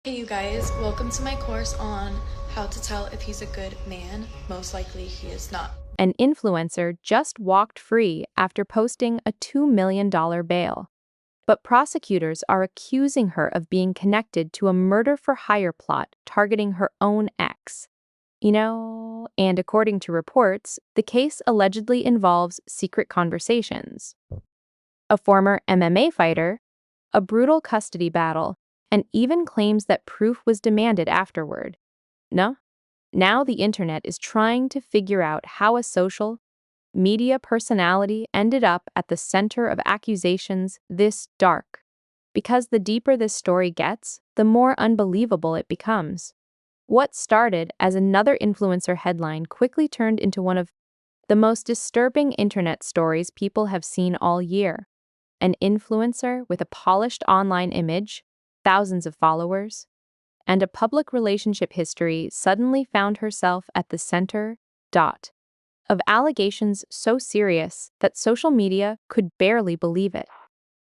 Hey you guys, welcome to my course on how to tell if he's a good man. Most likely he is not. An influencer just walked free after posting a $2 million bail. But prosecutors are accusing her of being connected to a murder-for-hire plot targeting her own ex. And according to reports, the case allegedly involves secret conversations, a former MMA fighter, a brutal custody battle, and even claims that proof was demanded afterward. No? Now the internet is trying to figure out how a social media personality ended up at the center of accusations this dark. Because the deeper this story gets, the more unbelievable it becomes. What started as another influencer headline quickly turned into one of the most disturbing internet stories people have seen all year. An influencer with a polished online image, thousands of followers, and a public relationship history suddenly found herself at the center dot of allegations so serious that social media could barely believe it.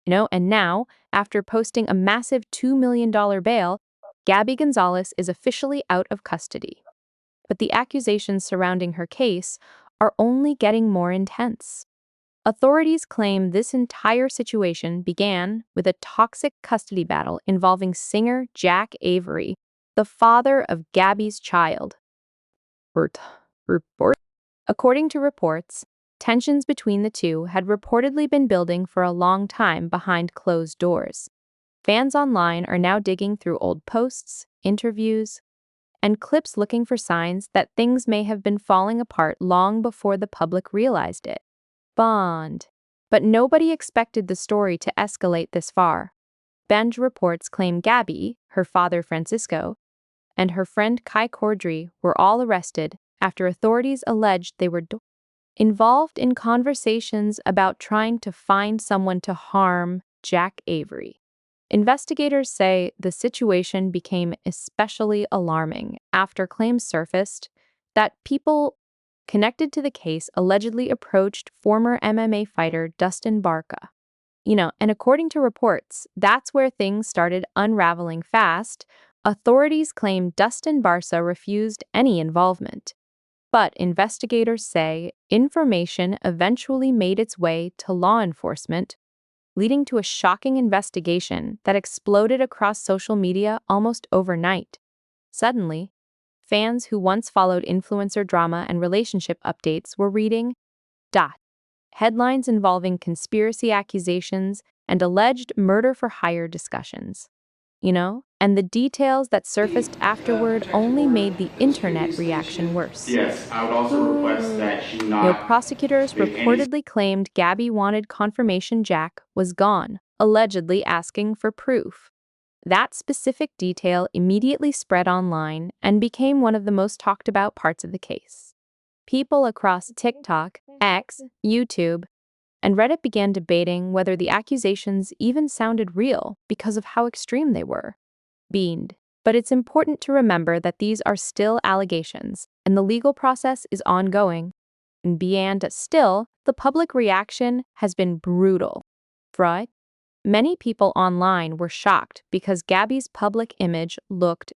And now, after posting a massive $2 million bail, Gabbie Gonzalez is officially out of custody. But the accusations surrounding her case are only getting more intense. Authorities claim this entire situation began with a toxic custody battle involving singer Jack Avery, the father of Gabbie's child. Report. According to reports, tensions between the two had reportedly been building for a long time behind closed doors. Fans online are now digging through old posts, interviews, and clips looking for signs that things may have been falling apart long before the public realized it. Bond. But nobody expected the story to escalate this far. Benj reports claim Gabbie, her father Francisco, and her friend Kai Cordry were all arrested after authorities alleged they were involved in conversations about trying to find someone to harm Jack Avery. Investigators say the situation became especially alarming after claims surfaced that people connected to the case allegedly approached former MMA fighter Dustin Barca. And according to reports, that's where things started unraveling fast. Authorities claim Dustin Barca refused any involvement. But investigators say information eventually made its way to law enforcement, leading to a shocking investigation that exploded across social media almost overnight. Suddenly, fans who once followed influencer drama and relationship updates were reading headlines involving conspiracy accusations and alleged murder-for-hire discussions. And the details that surfaced afterward only made the internet reaction worse. Yes, I would also request that she not Prosecutors make any reportedly claimed Gabbie wanted confirmation Jack was gone, allegedly asking for proof. That specific detail immediately spread online and became one of the most talked about parts of the case. People across TikTok, X, YouTube, and Reddit began debating whether the accusations even sounded real because of how extreme they were. But it's important to remember that these are still allegations, and the legal process is ongoing. And still, the public reaction has been brutal. Right? Many people online were shocked because Gabbie's public image looked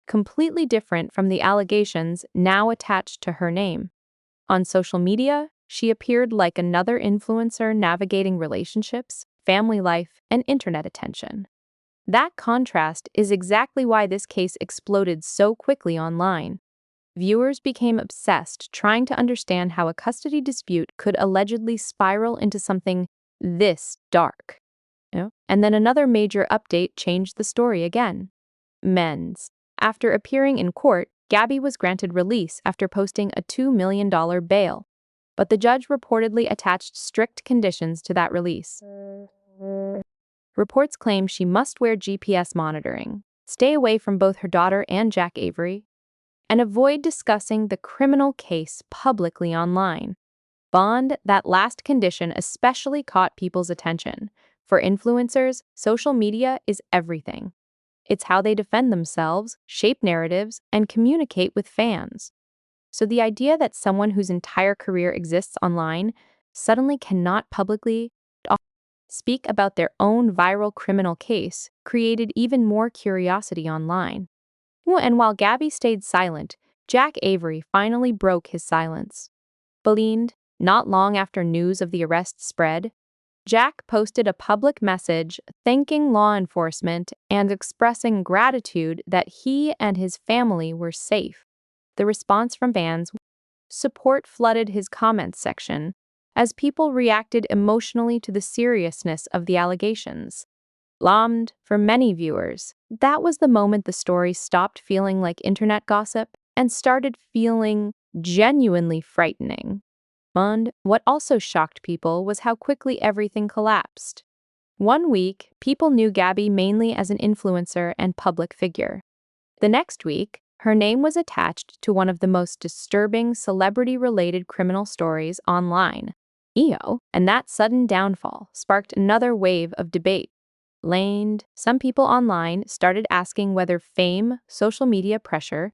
completely different from the allegations now attached to her name. On social media, she appeared like another influencer navigating relationships, family life, and internet attention. That contrast is exactly why this case exploded so quickly online. Viewers became obsessed trying to understand how a custody dispute could allegedly spiral into something this dark. And then another major update changed the story again. Men's. After appearing in court, Gabbie was granted release after posting a $2 million bail. But the judge reportedly attached strict conditions to that release. Reports claim she must wear GPS monitoring, stay away from both her daughter and Jack Avery, and avoid discussing the criminal case publicly online. That last condition especially caught people's attention. For influencers, social media is everything. It's how they defend themselves, shape narratives, and communicate with fans. So the idea that someone whose entire career exists online suddenly cannot publicly speak about their own viral criminal case created even more curiosity online. And while Gabbie stayed silent, Jack Avery finally broke his silence. Believed, not long after news of the arrest spread, Jack posted a public message thanking law enforcement and expressing gratitude that he and his family were safe. The response from fans, support flooded his comments section as people reacted emotionally to the seriousness of the allegations. For many viewers, that was the moment the story stopped feeling like internet gossip and started feeling genuinely frightening. And what also shocked people was how quickly everything collapsed. One week, people knew Gabbie mainly as an influencer and public figure. The next week, her name was attached to one of the most disturbing celebrity-related criminal stories online, and that sudden downfall sparked another wave of debate. Some people online started asking whether fame, social media pressure,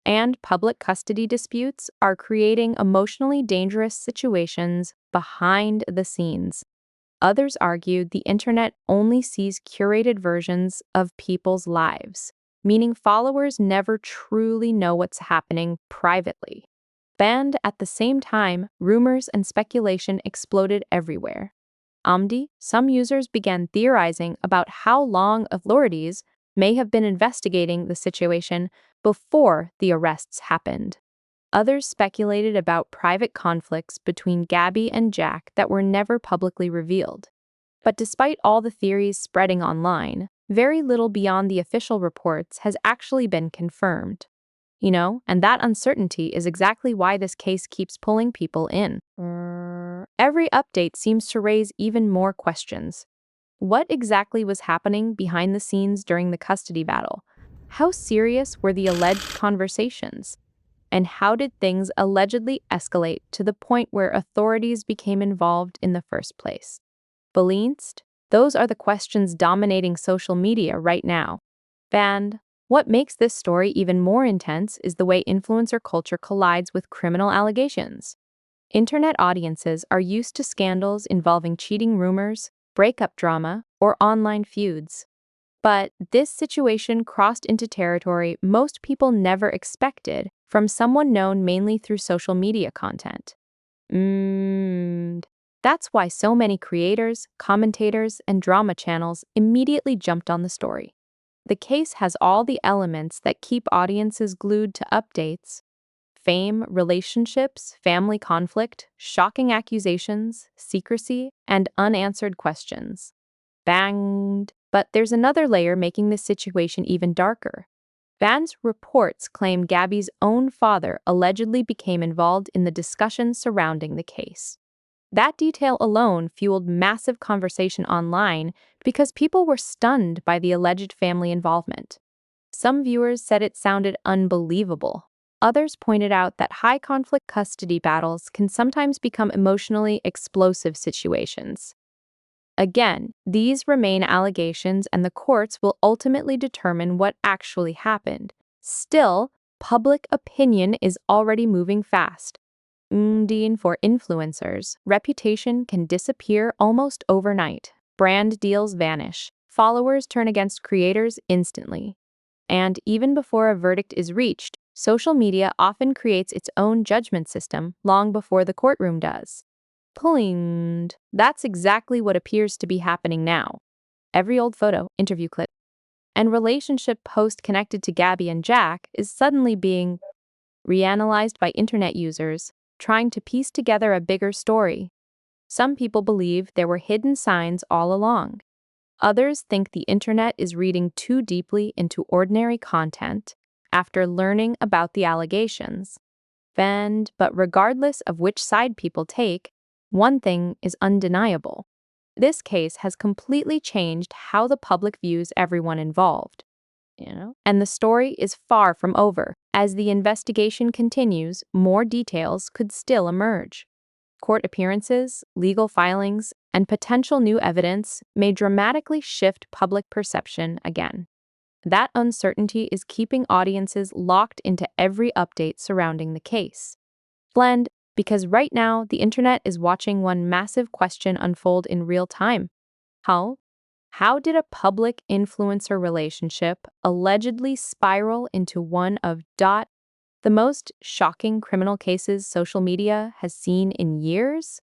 and public custody disputes are creating emotionally dangerous situations behind the scenes. Others argued the internet only sees curated versions of people's lives, meaning followers never truly know what's happening privately. And at the same time, rumors and speculation exploded everywhere. Some users began theorizing about how long authorities may have been investigating the situation before the arrests happened. Others speculated about private conflicts between Gabbie and Jack that were never publicly revealed. But despite all the theories spreading online, very little beyond the official reports has actually been confirmed. And that uncertainty is exactly why this case keeps pulling people in. Every update seems to raise even more questions. What exactly was happening behind the scenes during the custody battle? How serious were the alleged conversations? And how did things allegedly escalate to the point where authorities became involved in the first place? Believed? Those are the questions dominating social media right now. And what makes this story even more intense is the way influencer culture collides with criminal allegations. Internet audiences are used to scandals involving cheating rumors, breakup drama, or online feuds. But this situation crossed into territory most people never expected from someone known mainly through social media content. That's why so many creators, commentators, and drama channels immediately jumped on the story. The case has all the elements that keep audiences glued to updates: fame, relationships, family conflict, shocking accusations, secrecy, and unanswered questions. Banged. But there's another layer making this situation even darker. Fans' reports claim Gabbie's own father allegedly became involved in the discussions surrounding the case. That detail alone fueled massive conversation online because people were stunned by the alleged family involvement. Some viewers said it sounded unbelievable. Others pointed out that high-conflict custody battles can sometimes become emotionally explosive situations. Again, these remain allegations and the courts will ultimately determine what actually happened. Still, public opinion is already moving fast. For influencers, reputation can disappear almost overnight. Brand deals vanish. Followers turn against creators instantly. And even before a verdict is reached, social media often creates its own judgment system long before the courtroom does. That's exactly what appears to be happening now. Every old photo, interview clip, and relationship post connected to Gabbie and Jack is suddenly being reanalyzed by internet users, trying to piece together a bigger story. Some people believe there were hidden signs all along. Others think the internet is reading too deeply into ordinary content after learning about the allegations. But regardless of which side people take, one thing is undeniable. This case has completely changed how the public views everyone involved. And the story is far from over. As the investigation continues, more details could still emerge. Court appearances, legal filings, and potential new evidence may dramatically shift public perception again. That uncertainty is keeping audiences locked into every update surrounding the case. Because right now, the internet is watching one massive question unfold in real time. How? How did a public influencer relationship allegedly spiral into one of the most shocking criminal cases social media has seen in years?